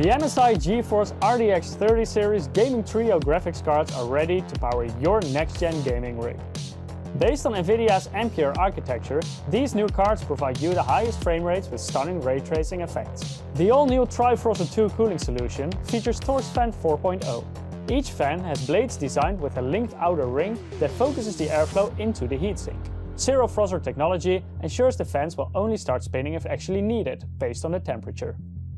The MSI GeForce RTX 30 series gaming trio graphics cards are ready to power your next-gen gaming rig. Based on NVIDIA's Ampere architecture, these new cards provide you the highest frame rates with stunning ray tracing effects. The all-new Trifroster 2 cooling solution features Torx Fan 4.0. Each fan has blades designed with a linked outer ring that focuses the airflow into the heatsink. Zero Froster technology ensures the fans will only start spinning if actually needed, based on the temperature.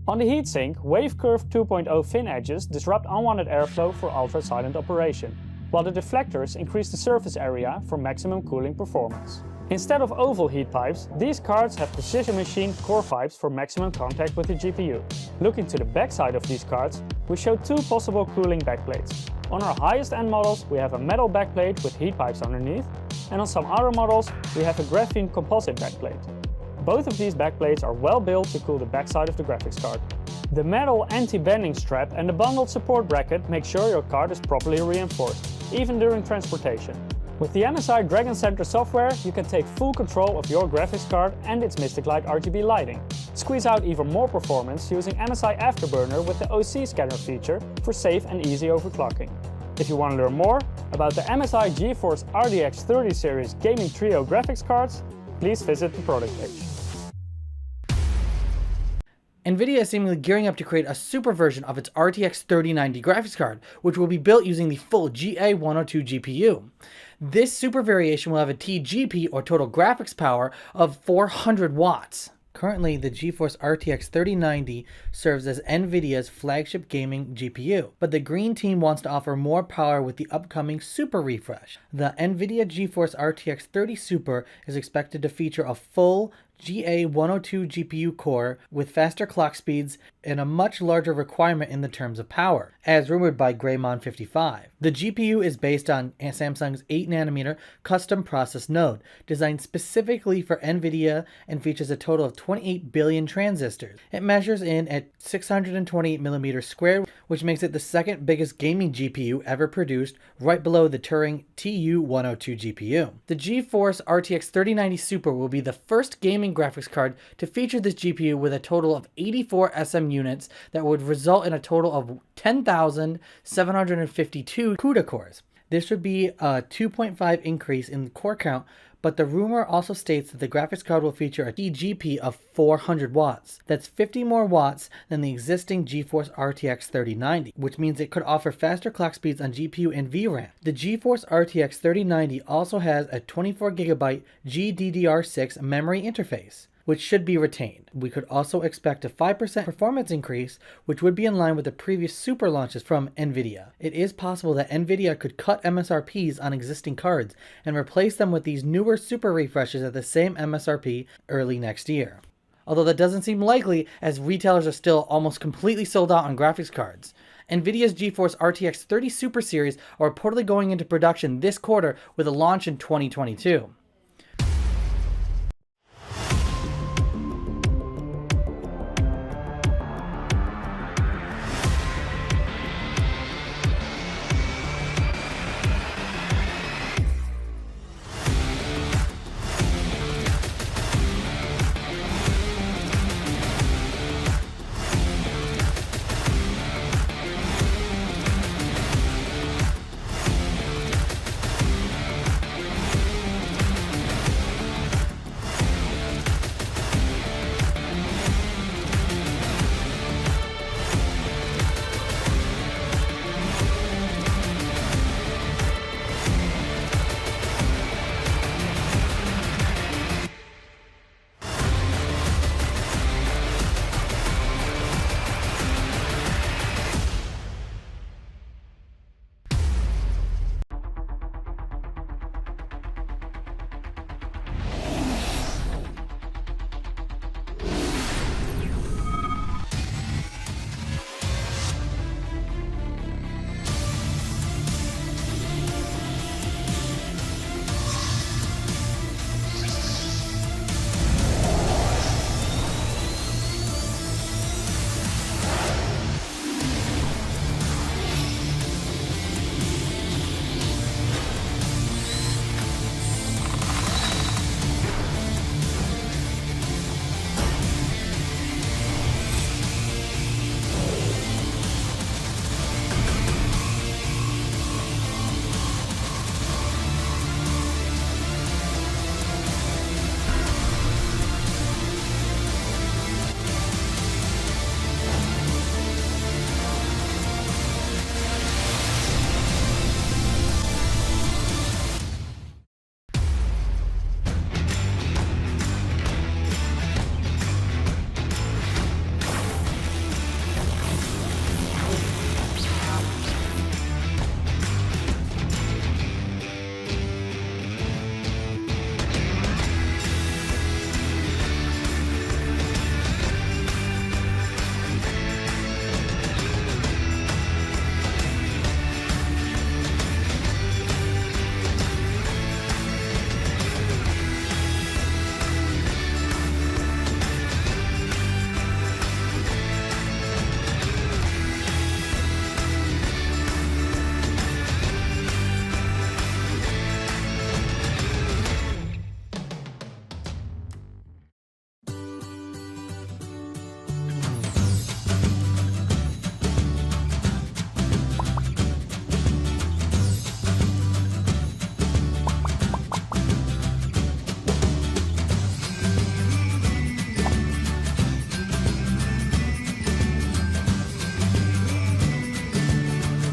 On the heatsink, Wave Curve 2.0 fin edges disrupt unwanted airflow for ultra-silent operation, while the deflectors increase the surface area for maximum cooling performance. Instead of oval heat pipes, these cards have precision-machined core pipes for maximum contact with the GPU. Looking to the backside of these cards, we show two possible cooling backplates. On our highest-end models, we have a metal backplate with heat pipes underneath, and on some other models, we have a graphene composite backplate. Both of these backplates are well built to cool the backside of the graphics card. The metal anti-bending strap and the bundled support bracket make sure your card is properly reinforced, even during transportation. With the MSI Dragon Center software, you can take full control of your graphics card and its Mystic Light RGB lighting. Squeeze out even more performance using MSI Afterburner with the OC scanner feature for safe and easy overclocking. If you want to learn more about the MSI GeForce RTX 30 series gaming trio graphics cards, please visit the product page. NVIDIA is seemingly gearing up to create a super version of its RTX 3090 graphics card, which will be built using the full GA102 GPU. This super variation will have a TGP, or total graphics power, of 400 watts. Currently, the GeForce RTX 3090 serves as NVIDIA's flagship gaming GPU, but the Green team wants to offer more power with the upcoming Super refresh. The NVIDIA GeForce RTX 30 Super is expected to feature a full GA102 GPU core with faster clock speeds and a much larger requirement in the terms of power, as rumored by Greymon55. The GPU is based on Samsung's 8nm custom process node, designed specifically for NVIDIA and features a total of 28 billion transistors. It measures in at 628mm squared, which makes it the second biggest gaming GPU ever produced, right below the Turing TU102 GPU. The GeForce RTX 3090 Super will be the first gaming graphics card to feature this GPU with a total of 84 SM units that would result in a total of 10,752 CUDA cores. This would be a 2.5 increase in the core count, but the rumor also states that the graphics card will feature a TGP of 400 watts. That's 50 more watts than the existing GeForce RTX 3090, which means it could offer faster clock speeds on GPU and VRAM. The GeForce RTX 3090 also has a 24GB GDDR6 memory interface, which should be retained. We could also expect a 5% performance increase, which would be in line with the previous super launches from NVIDIA. It is possible that NVIDIA could cut MSRPs on existing cards and replace them with these newer super refreshes at the same MSRP early next year. Although that doesn't seem likely, as retailers are still almost completely sold out on graphics cards. NVIDIA's GeForce RTX 30 Super series are reportedly going into production this quarter with a launch in 2022.